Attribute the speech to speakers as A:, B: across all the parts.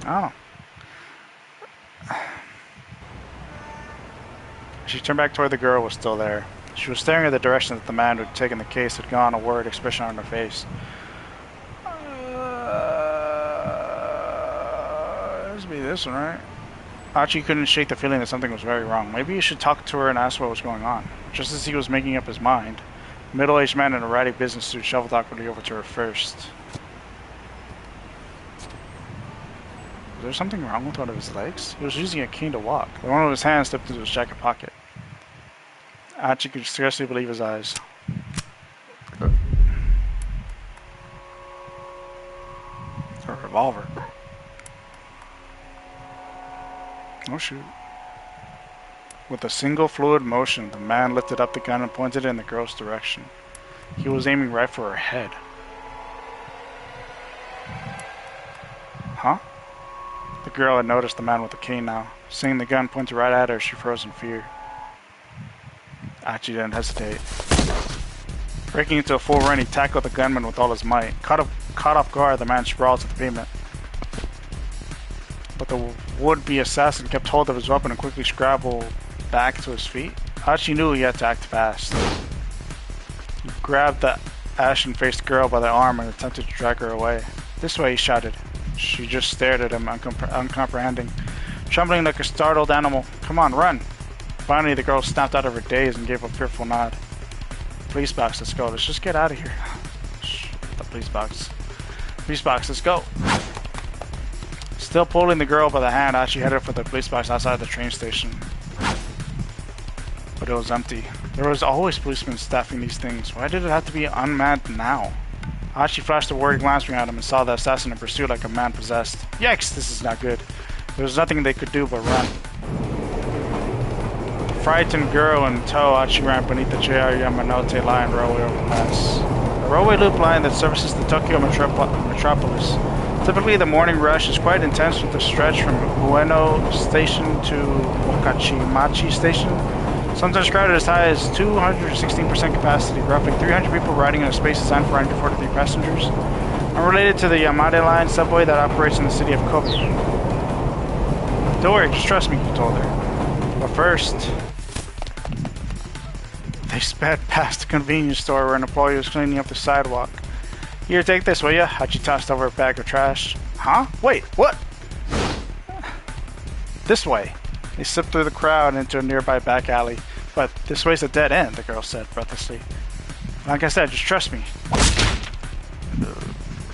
A: Oh. She turned back toward the girl who was still there. She was staring at the direction that the man who had taken the case had gone, a worried expression on her face. This would be this one, right? Achi couldn't shake the feeling that something was very wrong. Maybe he should talk to her and ask what was going on. Just as he was making up his mind, a middle-aged man in a ratty business suit shuffled awkwardly over to her first. Was there something wrong with one of his legs? He was using a cane to walk. One of his hands slipped into his jacket pocket. Achi could scarcely believe his eyes. A revolver. Oh shoot. With a single fluid motion, the man lifted up the gun and pointed it in the girl's direction. He was aiming right for her head. Huh? The girl had noticed the man with the cane now. Seeing the gun pointed right at her, she froze in fear. Achi didn't hesitate. Breaking into a full run, he tackled the gunman with all his might. Caught off guard, the man sprawled to the pavement. But the would-be assassin kept hold of his weapon and quickly scrambled back to his feet. Achi knew he had to act fast. He grabbed the ashen-faced girl by the arm and attempted to drag her away. "This way," he shouted. She just stared at him, uncomprehending, trembling like a startled animal. "Come on, run!" Finally, the girl snapped out of her daze and gave a fearful nod. "Police box, let's go. Let's just get out of here." Shh, the police box. "Police box, let's go." Still pulling the girl by the hand, Achi headed for the police box outside the train station. But it was empty. There was always policemen staffing these things. Why did it have to be unmanned now? Achi flashed a worried glance behind him and saw the assassin in pursuit like a man possessed. Yikes, this is not good. There was nothing they could do but run. The frightened girl in tow, Achi ran beneath the JR Yamanote Line railway overpass. A railway loop line that services the Tokyo metropolis. Typically, the morning rush is quite intense with the stretch from Ueno Station to Wakachimachi Station. Sometimes crowded as high as 216% capacity, roughly 300 people riding in a space designed for 143 passengers. Unrelated to the Yamade Line subway that operates in the city of Kobe. "Don't worry, just trust me," he told her. But first, they sped past the convenience store where an employee was cleaning up the sidewalk. "Here, take this, will ya?" Hachi tossed over a bag of trash. "Huh? Wait, what?" "This way." They slipped through the crowd into a nearby back alley. "But this way's a dead end," the girl said breathlessly. "Like I said, just trust me."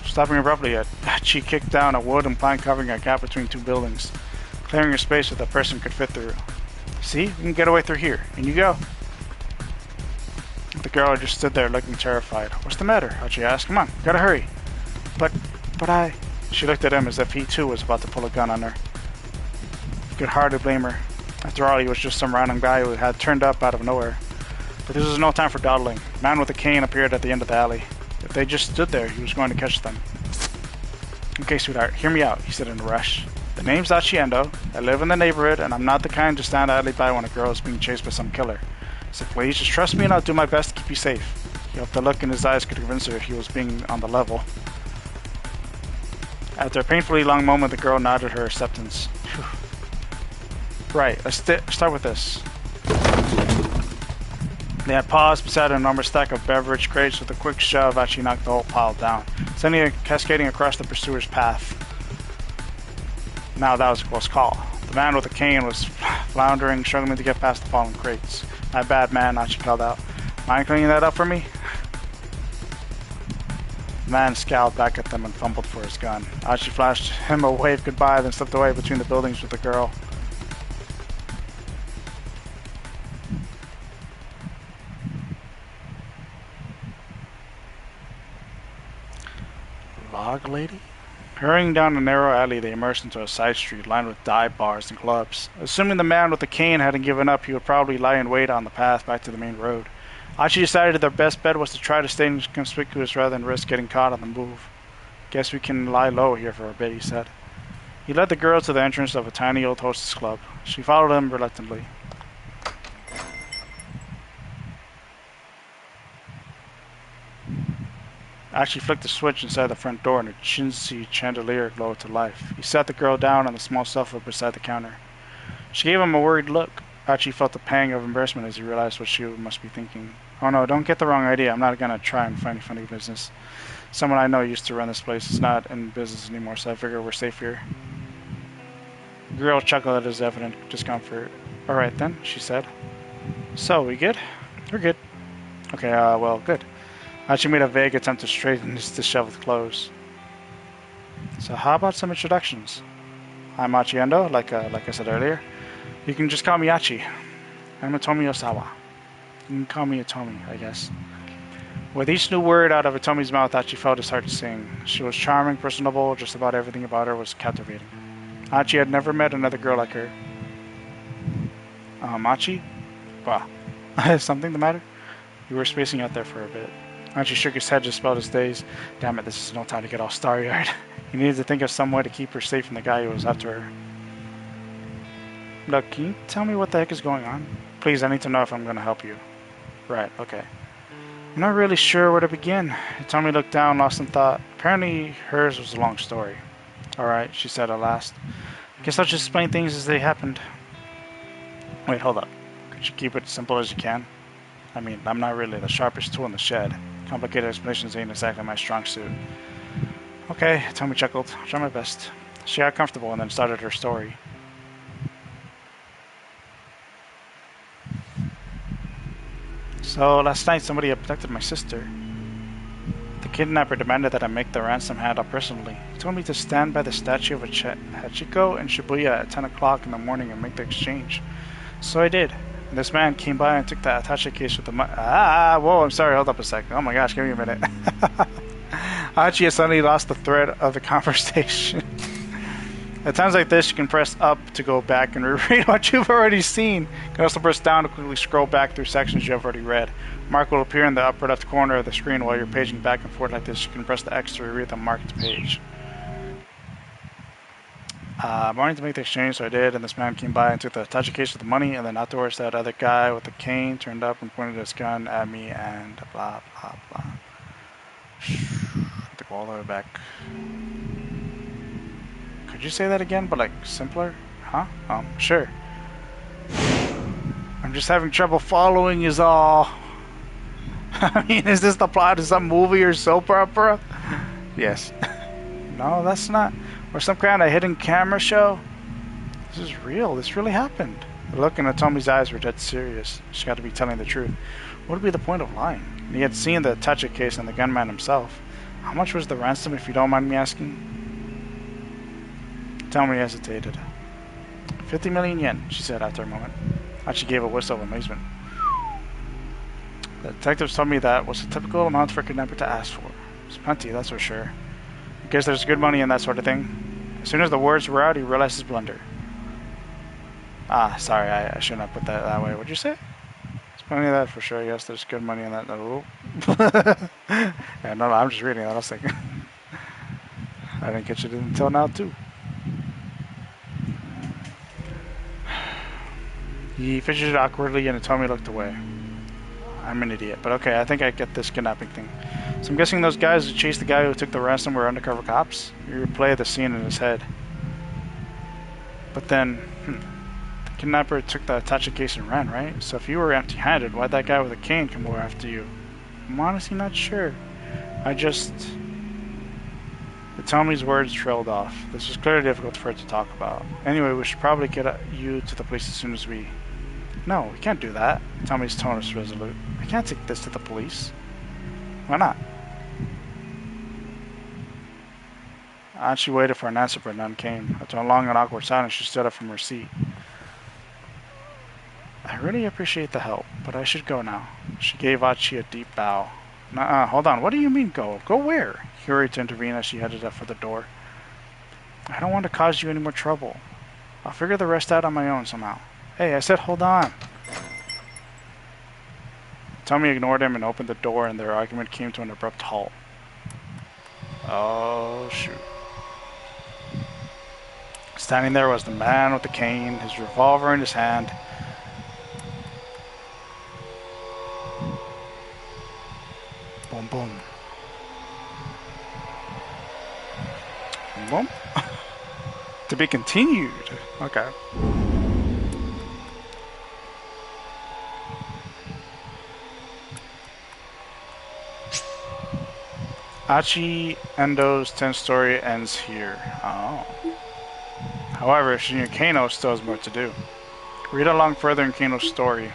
A: Stopping abruptly, Achi kicked down a wooden plank covering a gap between two buildings, clearing a space that a person could fit through. "See? We can get away through here. In you go." The girl just stood there looking terrified. "What's the matter?" Achi asked. "Come on, gotta hurry." But I... She looked at him as if he too was about to pull a gun on her. He could hardly blame her. After all, he was just some random guy who had turned up out of nowhere. But this was no time for dawdling. The man with the cane appeared at the end of the alley. If they just stood there, he was going to catch them. "Okay, sweetheart, hear me out," he said in a rush. "The name's Achi Endo. I live in the neighborhood, and I'm not the kind to stand idly by when a girl is being chased by some killer. So please, just trust me and I'll do my best to keep you safe." He hoped the look in his eyes could convince her he was being on the level. After a painfully long moment, the girl nodded her acceptance. Phew. "Right, let's start with this." They had paused beside an enormous stack of beverage crates. With a quick shove, Achi knocked the whole pile down, sending it cascading across the pursuer's path. Now that was a close call. The man with the cane was floundering, struggling to get past the fallen crates. "My bad, man," Achi called out. "Mind cleaning that up for me?" The man scowled back at them and fumbled for his gun. Achi flashed him a wave goodbye, then slipped away between the buildings with the girl. Log lady? Hurrying down a narrow alley, they emerged into a side street lined with dive bars and clubs. Assuming the man with the cane hadn't given up, he would probably lie in wait on the path back to the main road. Achi decided their best bet was to try to stay inconspicuous rather than risk getting caught on the move. "Guess we can lie low here for a bit," he said. He led the girl to the entrance of a tiny old hostess club. She followed him reluctantly. Achi flicked the switch inside the front door and a chintzy chandelier glowed to life. He sat the girl down on the small sofa beside the counter. She gave him a worried look. Achi felt a pang of embarrassment as he realized what she must be thinking. Oh no, don't get the wrong idea. I'm not gonna try and find funny business. Someone I know used to run this place. It's not in business anymore, so I figure we're safe here. The girl chuckled at his evident discomfort. Alright then, she said. So, we good? We're good. Okay, well, good. Achi made a vague attempt to straighten his disheveled clothes. So how about some introductions? I'm Achi Endo, like I said earlier. You can just call me Achi. I'm Hitomi Osawa. You can call me Hitomi, I guess. With each new word out of Hitomi's mouth, Achi felt his heart sing. She was charming, personable, just about everything about her was captivating. Achi had never met another girl like her. Achi? Bah. Is something the matter? We were spacing out there for a bit. Achi shook his head, just about his days. Damn it, this is no time to get all starry-eyed. He needed to think of some way to keep her safe from the guy who was after her. Look, can you tell me what the heck is going on? Please, I need to know if I'm going to help you. Right, okay. I'm not really sure where to begin. Hitomi looked down, lost in thought. Apparently, hers was a long story. Alright, she said at last. Guess I'll just explain things as they happened. Wait, hold up. Could you keep it simple as you can? I mean, I'm not really the sharpest tool in the shed. Complicated explanations ain't exactly my strong suit. Okay, Hitomi chuckled. I'll try my best. She got comfortable and then started her story. So, last night somebody abducted my sister. The kidnapper demanded that I make the ransom handout personally. He told me to stand by the statue of Hachiko in Shibuya at 10 o'clock in the morning and make the exchange. So I did. And this man came by and took the attache case with the whoa, I'm sorry, hold up a second. Oh my gosh, give me a minute. Achi has suddenly lost the thread of the conversation. At times like this, you can press up to go back and reread what you've already seen. You can also press down to quickly scroll back through sections you have already read. A mark will appear in the upper left corner of the screen while you're paging back and forth like this. You can press the X to reread the marked page. I'm wanting to make the exchange, so I did, and this man came by and took the attache case with the money, and then afterwards that other guy with the cane turned up and pointed his gun at me and blah, blah, blah. I have to go all the way back. Could you say that again, but like simpler? Huh? Sure. I'm just having trouble following is all. I mean, is this the plot of some movie or soap opera? Yes. No, that's not. Or some kind of hidden camera show? This is real. This really happened. The look in Hitomi's eyes were dead serious. She got to be telling the truth. What would be the point of lying? And he had seen the attache case and the gunman himself. How much was the ransom, if you don't mind me asking? Hitomi hesitated. 50 million yen, she said after a moment. Achi gave a whistle of amazement. The detectives told me that was a typical amount for a kidnapper to ask for. It's plenty, that's for sure. I guess there's good money in that sort of thing. As soon as the words were out, he realized his blunder. Sorry, I shouldn't have put that that way. What'd you say? There's plenty of that for sure. Yes, there's good money in that. Oh. Yeah, no, I'm just reading that. I was thinking. I didn't catch it until now, too. He fidgeted awkwardly and Hitomi looked away. I'm an idiot, but okay, I think I get this kidnapping thing. So I'm guessing those guys who chased the guy who took the ransom were undercover cops? He replayed the scene in his head. But then, the kidnapper took the attache case and ran, right? So if you were empty-handed, why'd that guy with a cane come over after you? I'm honestly not sure. Hitomi's words trailed off. This was clearly difficult for her to talk about. Anyway, we should probably get you to the police as soon as we... No, we can't do that. Hitomi's tone was resolute. I can't take this to the police. Why not? Achi waited for an answer, but none came. After a long and awkward silence, she stood up from her seat. I really appreciate the help, but I should go now. She gave Achi a deep bow. Nuh-uh, hold on. What do you mean go? Go where? He hurried to intervene as she headed up for the door. I don't want to cause you any more trouble. I'll figure the rest out on my own somehow. Hey, I said hold on. Hitomi ignored him and opened the door, and their argument came to an abrupt halt. Oh, shoot. Standing there was the man with the cane, his revolver in his hand. Boom, boom. To be continued. Okay. Achi Endo's 10th story ends here. Oh. However, Shinya Kano still has more to do. Read along further in Kano's story.